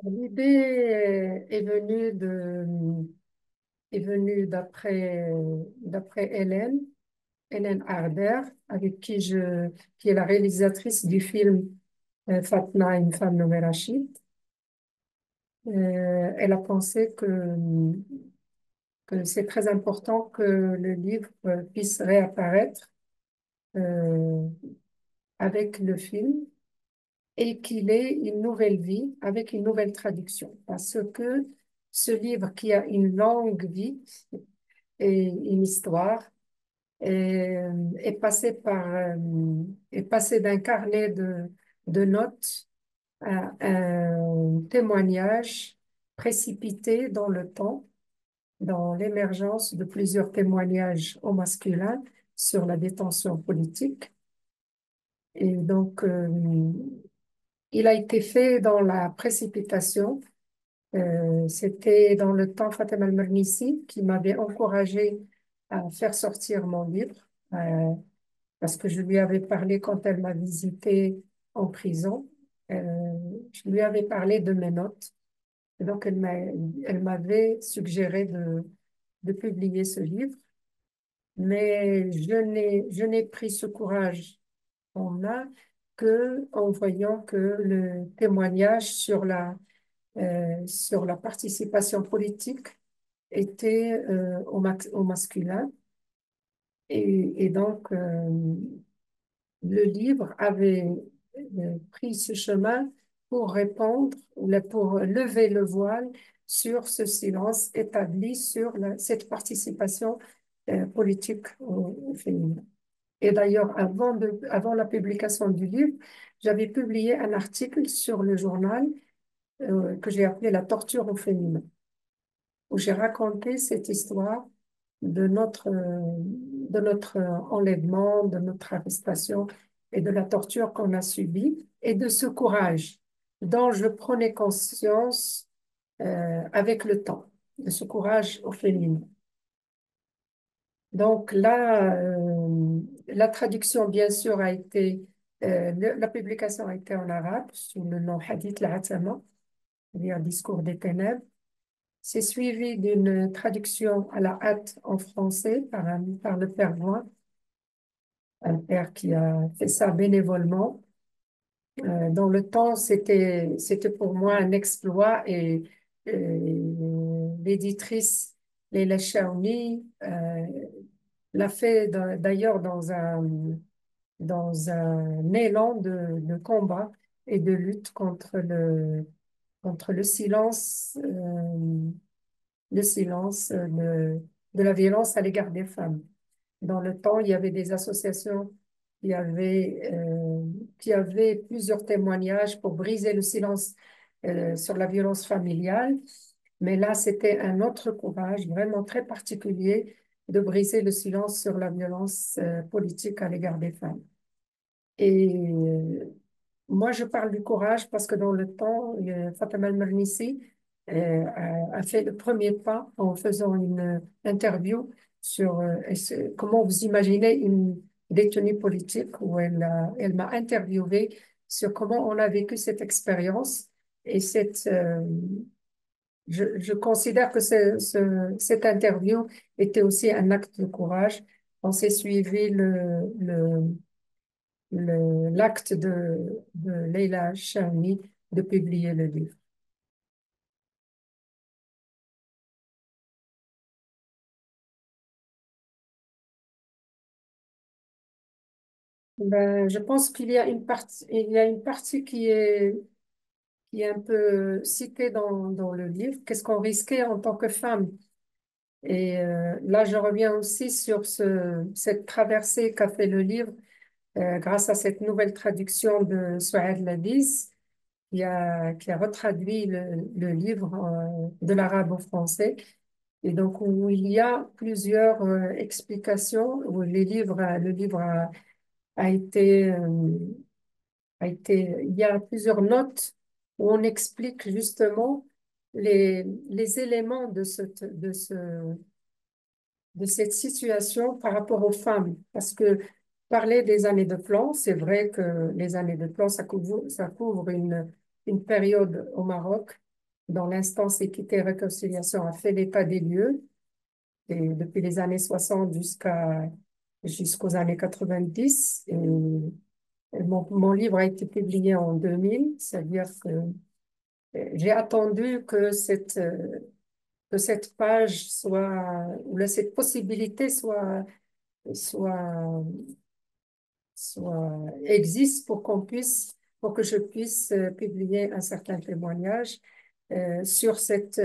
L'idée est venue d'après Hélène Harder, qui est la réalisatrice du film Fatma, une femme nommée Rachid. Elle a pensé que c'est très important que le livre puisse réapparaître euh, avec le film et qu'il ait une nouvelle vie avec une nouvelle traduction. Parce que ce livre qui a une longue vie et une histoire est passé est passé d'un carnet de notes à un témoignage précipité dans le temps, dans l'émergence de plusieurs témoignages au masculin sur la détention politique. Et donc, il a été fait dans la précipitation. C'était dans le temps Fatem Al-Mernissi qui m'avait encouragé à faire sortir mon livre, parce que je lui avais parlé quand elle m'a visité en prison. Je lui avais parlé de mes notes. Et donc, elle m'avait suggéré de publier ce livre. Mais je n'ai pris ce courage en main que en voyant que le témoignage sur la participation politique était au masculin. Et donc, le livre avait pris ce chemin pour répondre, pour lever le voile sur ce silence établi sur cette participation politique au féminin. Et d'ailleurs, avant la publication du livre, j'avais publié un article sur le journal que j'ai appelé La torture au féminin, où j'ai raconté cette histoire de notre enlèvement, de notre arrestation et de la torture qu'on a subie et de ce courage dont je prenais conscience avec le temps, de ce courage au féminin. Donc là, la traduction, bien sûr, la publication a été en arabe sous le nom Hadith al-Atama, c'est-à-dire Discours des ténèbres. C'est suivi d'une traduction à la hâte en français par le père Voin, un père qui a fait ça bénévolement. Dans le temps, c'était pour moi un exploit et l'éditrice Leila Chaouni l'a fait d'ailleurs dans un élan de combat et de lutte contre le silence de la violence à l'égard des femmes. Dans le temps, il y avait des associations qui avaient plusieurs témoignages pour briser le silence sur la violence familiale. Mais là, c'était un autre courage vraiment très particulier de briser le silence sur la violence politique à l'égard des femmes. Et moi, je parle du courage parce que dans le temps, Fatima Al-Mernissi a fait le premier pas en faisant une interview sur comment vous imaginez une détenue politique où elle m'a interviewé sur comment on a vécu cette expérience. Et je considère que cette interview était aussi un acte de courage. On s'est suivi l'acte de Leila Chami de publier le livre. Ben, je pense il y a une partie qui est un peu citée dans le livre. Qu'est-ce qu'on risquait en tant que femme? Et là, je reviens aussi sur cette traversée qu'a fait le livre grâce à cette nouvelle traduction de Souaid Labiz, qui a retraduit le livre de l'arabe au français. Et donc, où il y a plusieurs explications, où le livre a été, il y a plusieurs notes où on explique justement les éléments de cette situation par rapport aux femmes. Parce que parler des années de plomb, c'est vrai que les années de plomb, ça couvre une période au Maroc dont l'instance Équité et Réconciliation a fait l'état des lieux, et depuis les années 60 jusqu'aux années 90. Et mon livre a été publié en 2000, c'est-à-dire que j'ai attendu que cette page soit, cette possibilité soit, existe pour que je puisse publier un certain témoignage sur cette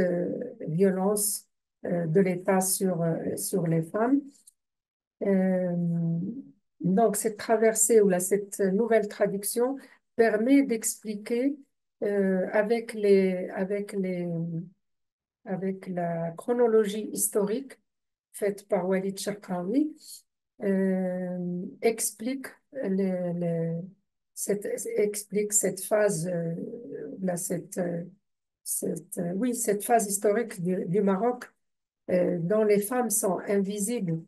violence de l'État sur les femmes. Euh, donc, cette traversée cette nouvelle traduction permet d'expliquer avec la chronologie historique faite par Walid Chakraoui, explique explique cette phase, oui, cette phase historique du Maroc dont les femmes sont invisibles.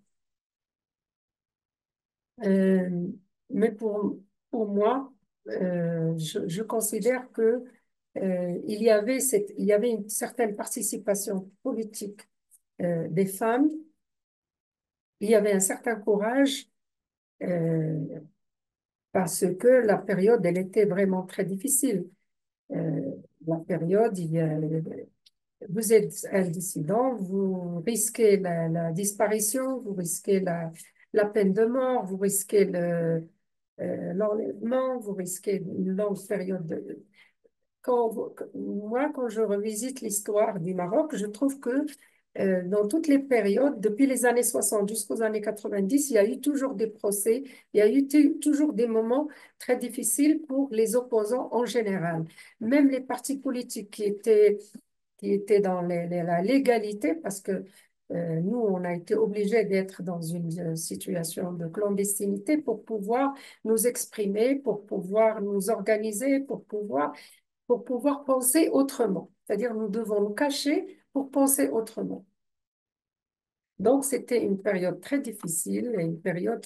Euh, mais pour moi, je considère que il y avait une certaine participation politique des femmes, il y avait un certain courage euh, parce que la période, elle était vraiment très difficile. Euh, la période, vous êtes un dissident, vous risquez la disparition, vous risquez la peine de mort, vous risquez l'enlèvement, vous risquez une longue période moi, quand je revisite l'histoire du Maroc, je trouve que dans toutes les périodes, depuis les années 60 jusqu'aux années 90, il y a eu toujours des procès, il y a eu toujours des moments très difficiles pour les opposants en général. Même les partis politiques qui étaient dans la légalité, parce que nous, on a été obligés d'être dans une situation de clandestinité pour pouvoir nous exprimer, pour pouvoir nous organiser, pour pouvoir penser autrement. C'est-à-dire, nous devons nous cacher pour penser autrement. Donc, c'était une période très difficile et une période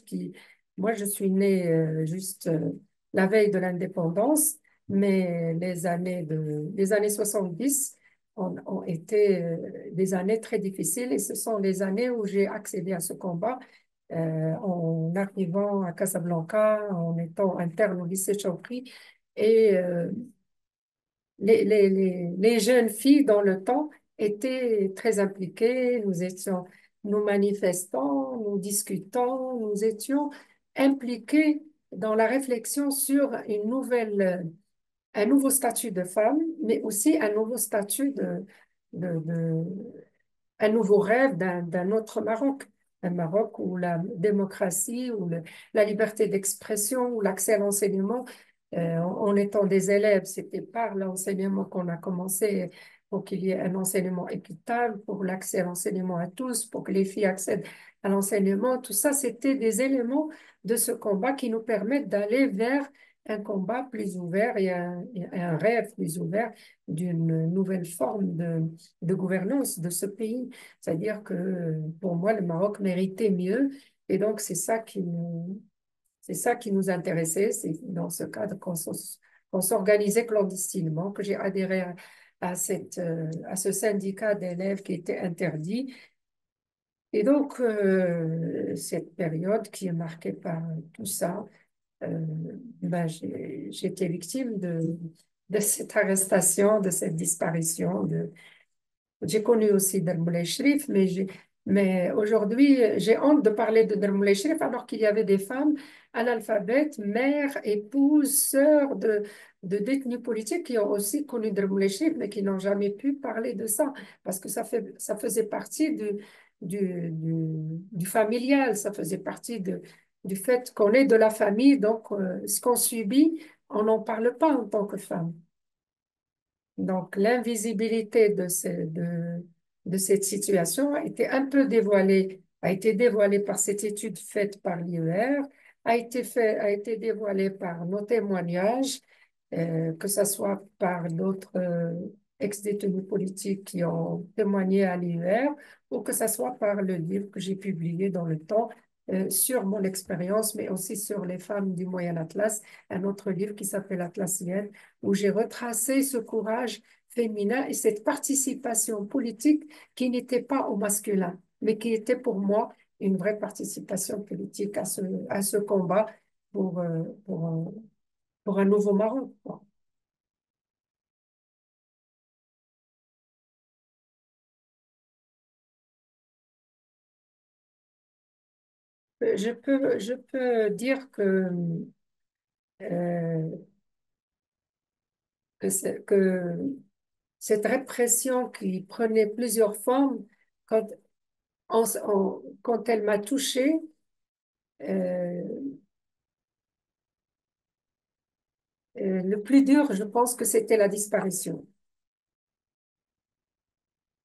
moi, je suis née juste la veille de l'indépendance, mais les années 70 ont été des années très difficiles et ce sont les années où j'ai accédé à ce combat en arrivant à Casablanca, en étant interne au lycée Champry et les jeunes filles dans le temps étaient très impliquées. Nous manifestants, nous discutants, nous étions impliqués dans la réflexion sur un nouveau statut de femme, mais aussi un nouveau statut de, un nouveau rêve d'un autre Maroc. Un Maroc où la démocratie, où la liberté d'expression, où l'accès à l'enseignement, en étant des élèves, c'était par l'enseignement qu'on a commencé pour qu'il y ait un enseignement équitable, pour l'accès à l'enseignement à tous, pour que les filles accèdent à l'enseignement. Tout ça, c'était des éléments de ce combat qui nous permettent d'aller vers un combat plus ouvert et un rêve plus ouvert d'une nouvelle forme de gouvernance de ce pays. C'est-à-dire que pour moi, le Maroc méritait mieux. Et donc, c'est ça qui nous intéressait. C'est dans ce cadre qu'on s'organisait clandestinement, que j'ai adhéré à ce syndicat d'élèves qui était interdit. Et donc, cette période qui est marquée par tout ça, euh, j'ai été victime de cette arrestation, de cette disparition, j'ai connu aussi Darmoulay Shrif, mais aujourd'hui, j'ai honte de parler de Darmoulay Shrif alors qu'il y avait des femmes analphabètes, mères, épouses, sœurs de détenus politiques qui ont aussi connu Darmoulay Shrif, mais qui n'ont jamais pu parler de ça parce que ça faisait partie du familial, ça faisait partie du fait qu'on est de la famille, donc ce qu'on subit, on n'en parle pas en tant que femme. Donc, l'invisibilité de cette situation a été dévoilée par cette étude faite par l'IER, a été dévoilée par nos témoignages, que ce soit par d'autres ex-détenus politiques qui ont témoigné à l'IER, ou que ce soit par le livre que j'ai publié dans le temps, sur mon expérience, mais aussi sur les femmes du Moyen Atlas, un autre livre qui s'appelle Atlassienne, où j'ai retracé ce courage féminin et cette participation politique qui n'était pas au masculin, mais qui était pour moi une vraie participation politique à ce combat pour, euh, pour, euh, pour un nouveau Maroc, quoi. Je peux dire euh, que cette répression qui prenait plusieurs formes, quand, quand elle m'a touchée, euh, le plus dur, je pense que c'était la disparition.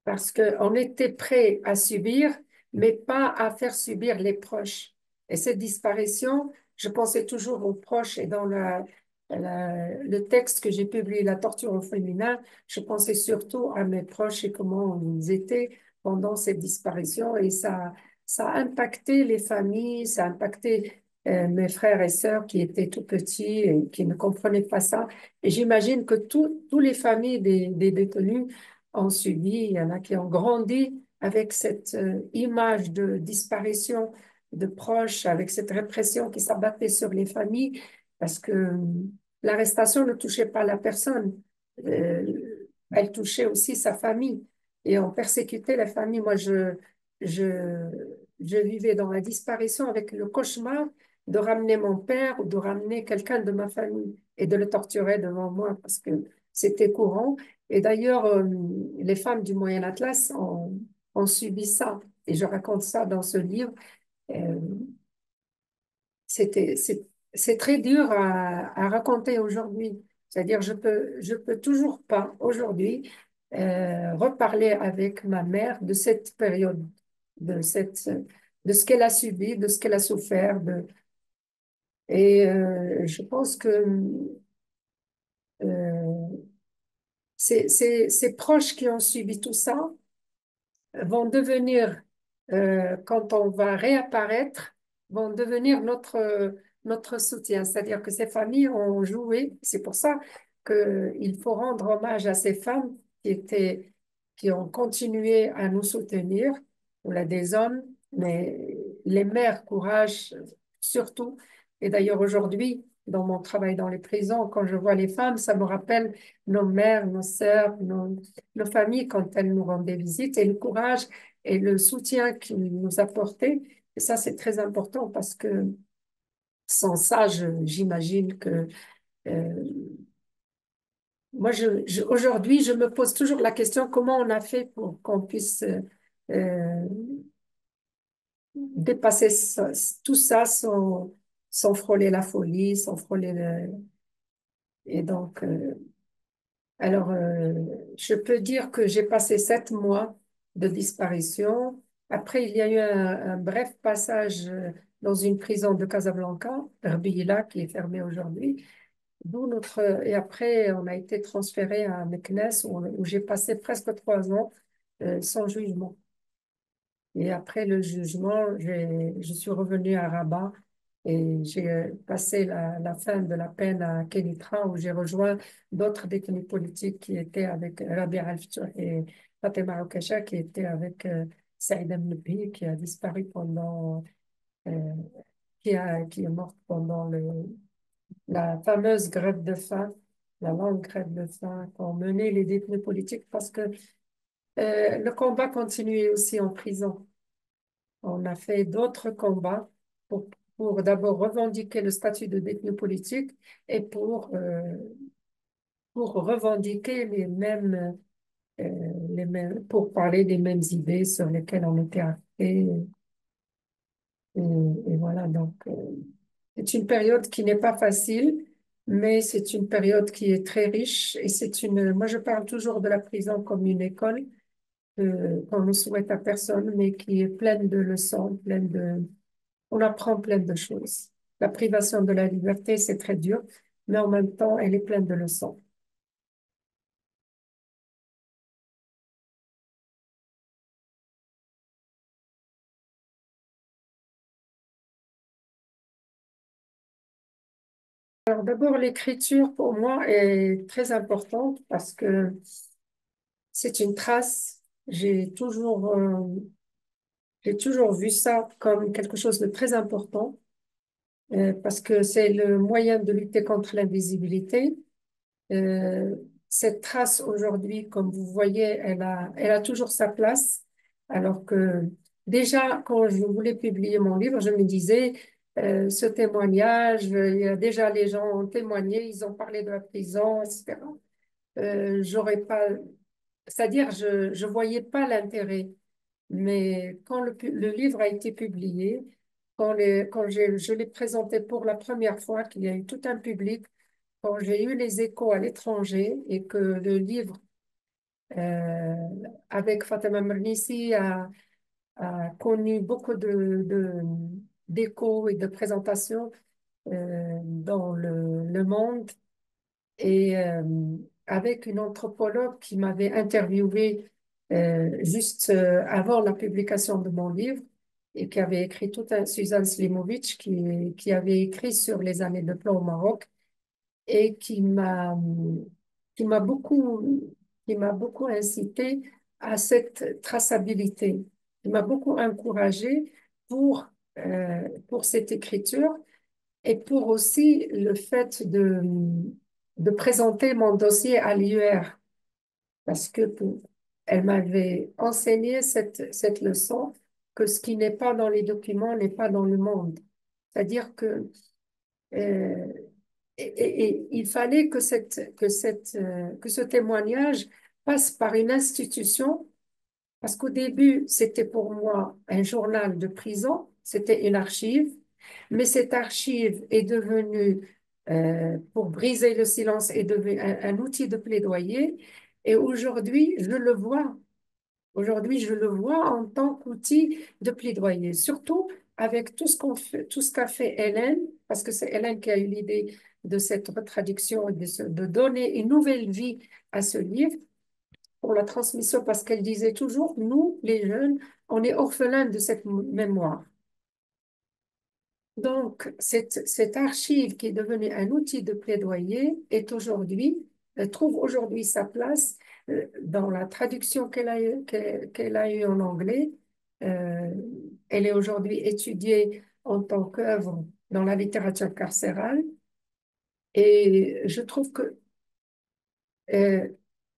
Parce qu'on était prêt à subir, mais pas à faire subir les proches. Et cette disparition, je pensais toujours aux proches et dans le texte que j'ai publié, La torture au féminin, je pensais surtout à mes proches et comment ils étaient pendant cette disparition et ça a impacté les familles, ça a impacté mes frères et sœurs qui étaient tout petits et qui ne comprenaient pas ça. Et j'imagine que tous les familles des détenus ont subi, il y en a qui ont grandi avec cette image de disparition de proches, avec cette répression qui s'abattait sur les familles, parce que l'arrestation ne touchait pas la personne, elle touchait aussi sa famille, et on persécutait la famille. Moi, je, je vivais dans la disparition avec le cauchemar de ramener mon père ou de ramener quelqu'un de ma famille et de le torturer devant moi, parce que c'était courant. Et d'ailleurs, les femmes du Moyen Atlas ont subi ça. Et je raconte ça dans ce livre. Euh, c'était, c'est très dur à raconter aujourd'hui. C'est-à-dire, je peux toujours pas aujourd'hui reparler avec ma mère de cette période, de cette, de ce qu'elle a subi, de ce qu'elle a souffert. Et je pense que euh, ces proches qui ont subi tout ça, vont devenir, quand on va réapparaître, vont devenir notre soutien. C'est-à-dire que ces familles ont joué. C'est pour ça qu'il faut rendre hommage à ces femmes qui ont continué à nous soutenir. On a des hommes, mais les mères, courage surtout. Et d'ailleurs, aujourd'hui, dans mon travail dans les prisons, quand je vois les femmes, ça me rappelle nos mères, nos sœurs, nos familles quand elles nous rendaient visite et le courage et le soutien qu'ils nous apportaient. Et ça, c'est très important parce que sans ça, j'imagine que euh, moi, aujourd'hui, je me pose toujours la question comment on a fait pour qu'on puisse euh, dépasser tout ça sans frôler la folie, sans frôler le... Et donc, alors, je peux dire que j'ai passé 7 mois de disparition. Après, il y a eu un bref passage dans une prison de Casablanca, Herbila, qui est fermée aujourd'hui. Et après, on a été transféré à Meknès, où j'ai passé presque 3 ans sans jugement. Et après le jugement, je suis revenue à Rabat et j'ai passé la fin de la peine à Kenitra où j'ai rejoint d'autres détenus politiques qui étaient avec Rabia Al-Fouch et Fatima Okasha qui étaient avec Saïd Mnebhi qui a disparu euh, qui est morte pendant la fameuse grève de faim, la longue grève de faim qu'ont mené les détenus politiques parce que le combat continuait aussi en prison. On a fait d'autres combats pour, pour d'abord revendiquer le statut de détenu politique et pour revendiquer pour parler des mêmes idées sur lesquelles on était arrêtés. Et voilà, donc, c'est une période qui n'est pas facile, mais c'est une période qui est très riche et moi je parle toujours de la prison comme une école qu'on ne souhaite à personne, mais qui est pleine de leçons, on apprend plein de choses. La privation de la liberté, c'est très dur, mais en même temps, elle est pleine de leçons. Alors d'abord, l'écriture pour moi est très importante parce que c'est une trace. J'ai toujours vu ça comme quelque chose de très important parce que c'est le moyen de lutter contre l'invisibilité. Euh, cette trace aujourd'hui, comme vous voyez, elle a toujours sa place. Alors que déjà, quand je voulais publier mon livre, je me disais, ce témoignage, il y a déjà les gens ont témoigné, ils ont parlé de la prison, etc. J'aurais pas, c'est-à-dire, je voyais pas l'intérêt. Mais quand le livre a été publié, je l'ai présenté pour la première fois, qu'il y a eu tout un public, quand j'ai eu les échos à l'étranger et que le livre euh, avec Fatima Mernissi a connu beaucoup d'échos et de présentations dans le monde et avec une anthropologue qui m'avait interviewé juste avant la publication de mon livre et qui avait écrit tout un, Suzanne Slimovic, qui avait écrit sur les années de plomb au Maroc et qui m'a qui m'a beaucoup incité à cette traçabilité. Il m'a beaucoup encouragé pour cette écriture et pour aussi le fait de présenter mon dossier à l'IUR parce que elle m'avait enseigné cette leçon que ce qui n'est pas dans les documents n'est pas dans le monde. C'est-à-dire euh, et il fallait que ce témoignage passe par une institution, parce qu'au début, c'était pour moi un journal de prison, c'était une archive, mais cette archive est devenue, pour briser le silence, est devenue un outil de plaidoyer. Et aujourd'hui, je le vois. Aujourd'hui, je le vois en tant qu'outil de plaidoyer, surtout avec tout ce qu'on fait, tout ce qu'a fait Hélène, parce que c'est Hélène qui a eu l'idée de cette retraduction, de donner une nouvelle vie à ce livre pour la transmission, parce qu'elle disait toujours, nous, les jeunes, on est orphelins de cette mémoire. Donc, cette archive qui est devenue un outil de plaidoyer trouve aujourd'hui sa place dans la traduction qu'elle a eue en anglais. Euh, Elle est aujourd'hui étudiée en tant qu'œuvre dans la littérature carcérale et je trouve que euh,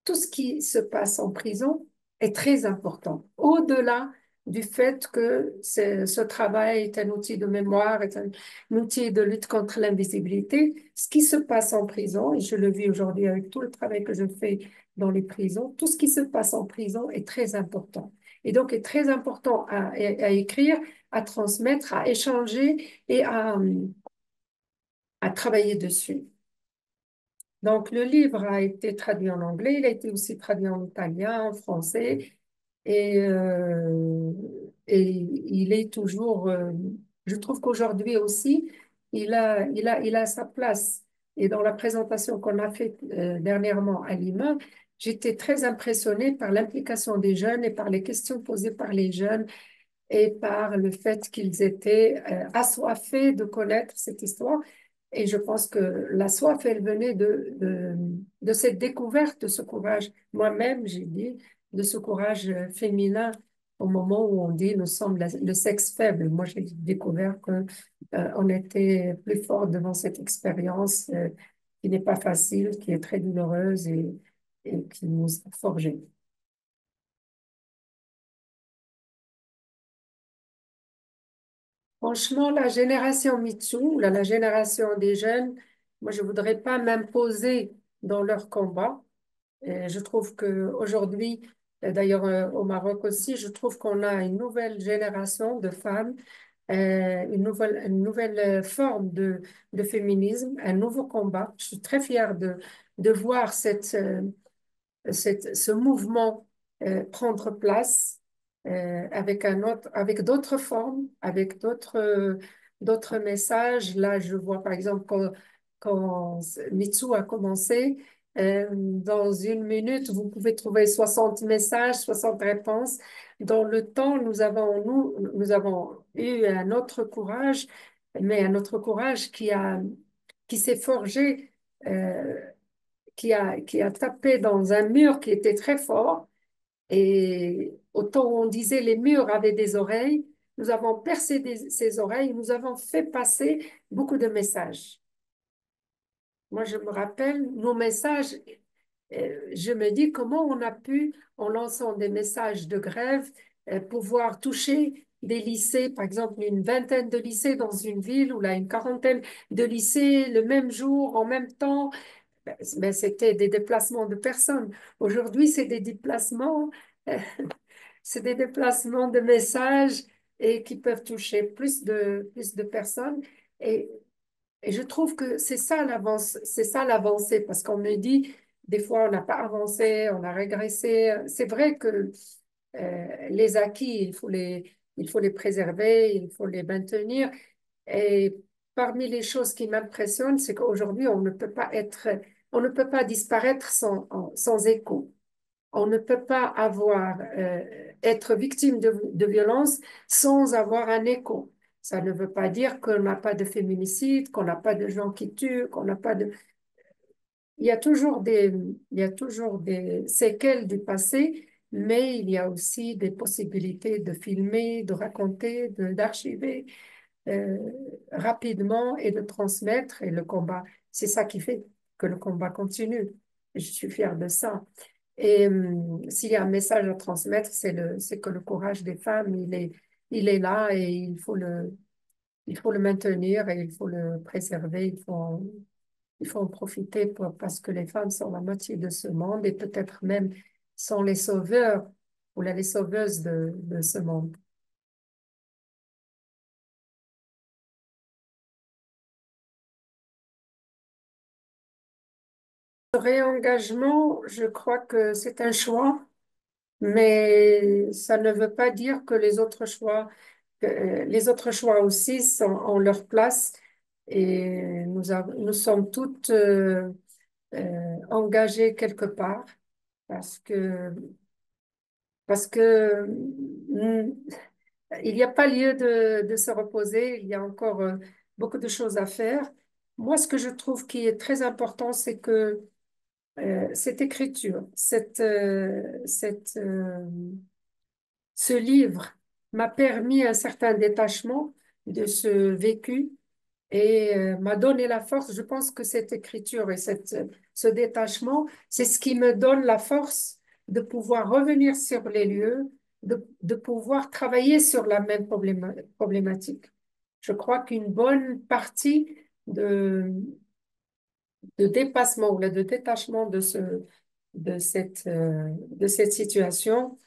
tout ce qui se passe en prison est très important. Au-delà du fait que ce travail est un outil de mémoire, est un outil de lutte contre l'invisibilité, ce qui se passe en prison, et je le vis aujourd'hui avec tout le travail que je fais dans les prisons, tout ce qui se passe en prison est très important. Et donc est très important à écrire, à transmettre, à échanger et à travailler dessus. Donc, le livre a été traduit en anglais, il a été aussi traduit en italien, en français, et, euh, et il est toujours, je trouve qu'aujourd'hui aussi, il a sa place. Et dans la présentation qu'on a faite dernièrement à Lima, j'étais très impressionnée par l'implication des jeunes et par les questions posées par les jeunes et par le fait qu'ils étaient assoiffés de connaître cette histoire. Et je pense que la soif, elle venait de cette découverte, de ce courage. Moi-même, j'ai dit, de ce courage féminin au moment où on dit nous sommes le sexe faible. Moi, j'ai découvert que on était plus fort devant cette expérience qui n'est pas facile, qui est très douloureuse et qui nous a forgés. Franchement, la génération MeToo, la génération des jeunes, moi, je voudrais pas m'imposer dans leur combat. Et je trouve que aujourd'hui, d'ailleurs au Maroc aussi, je trouve qu'on a une nouvelle génération de femmes, une nouvelle forme de féminisme, un nouveau combat. Je suis très fière de voir ce mouvement prendre place avec d'autres formes, avec d'autres messages. Là, je vois par exemple quand Mitsu a commencé, dans une minute, vous pouvez trouver 60 messages, 60 réponses. Dans le temps, nous avons eu un autre courage, mais un autre courage qui s'est forgé, euh, qui a tapé dans un mur qui était très fort. Et autant on disait les murs avaient des oreilles, nous avons percé ces oreilles, nous avons fait passer beaucoup de messages. Moi, je me rappelle nos messages. Je me dis comment on a pu, en lançant des messages de grève, pouvoir toucher des lycées, par exemple une vingtaine de lycées dans une ville ou là une quarantaine de lycées le même jour, en même temps. Ben, c'était des déplacements de personnes. Aujourd'hui, euh, c'est des déplacements de messages et qui peuvent toucher plus de personnes. Et et je trouve que c'est ça l'avancée, parce qu'on me dit, des fois, on n'a pas avancé, on a régressé. C'est vrai que les acquis, il faut les préserver, il faut les maintenir. Et parmi les choses qui m'impressionnent, c'est qu'aujourd'hui, on ne peut pas disparaître sans écho. On ne peut pas être victime de violence sans avoir un écho. Ça ne veut pas dire qu'on n'a pas de féminicide, qu'on n'a pas de gens qui tuent, qu'on n'a pas de... Il y a toujours des séquelles du passé, mais il y a aussi des possibilités de filmer, de raconter, d'archiver euh, rapidement et de transmettre. Et le combat, c'est ça qui fait que le combat continue. Je suis fière de ça. Et s'il y a un message à transmettre, c'est que le courage des femmes, il est là et il faut le maintenir et il faut le préserver. Il faut en profiter parce que les femmes sont la moitié de ce monde et peut-être même sont les sauveurs ou les sauveuses de ce monde. Le réengagement, je crois que c'est un choix, mais ça ne veut pas dire que les autres choix aussi ont leur place et nous sommes toutes engagées quelque part parce que, parce que il n'y a pas lieu de se reposer, il y a encore beaucoup de choses à faire. Moi, ce que je trouve qui est très important, c'est que cette écriture, ce livre m'a permis un certain détachement de ce vécu et m'a donné la force. Je pense que cette écriture et ce détachement, c'est ce qui me donne la force de pouvoir revenir sur les lieux, de pouvoir travailler sur la même problématique. Je crois qu'une bonne partie de dépassement ou de détachement de cette situation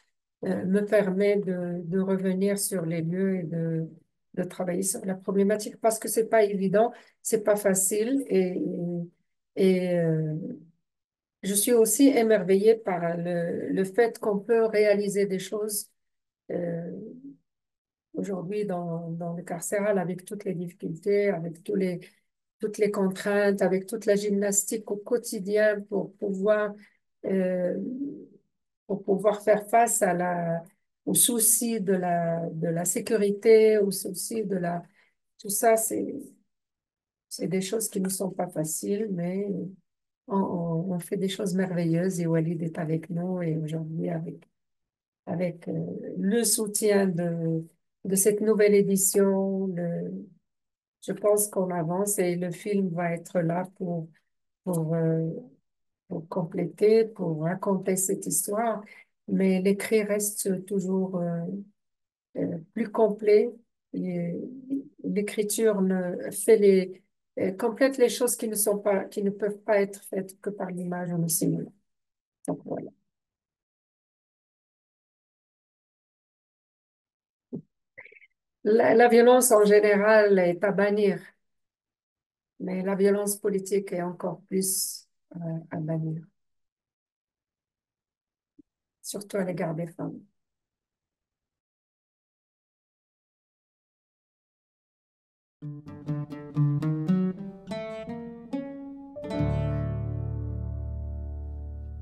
me permet de revenir sur les lieux et de travailler sur la problématique parce que c'est pas évident, c'est pas facile et je suis aussi émerveillée par le fait qu'on peut réaliser des choses euh, aujourd'hui dans le carcéral avec toutes les difficultés, avec toutes les contraintes, avec toute la gymnastique au quotidien euh, pour pouvoir faire face aux soucis de la sécurité, aux soucis tout ça, c'est des choses qui ne sont pas faciles, mais on fait des choses merveilleuses et Walid est avec nous et aujourd'hui avec le soutien de cette nouvelle édition, je pense qu'on avance et le film va être là pour, euh, pour compléter, pour raconter cette histoire, mais l'écrit reste toujours plus complet. Et l'écriture complète les choses qui ne peuvent pas être faites que par l'image ou le cinéma. Donc voilà. La violence en général est à bannir, mais la violence politique est encore plus à bannir, surtout à l'égard des femmes.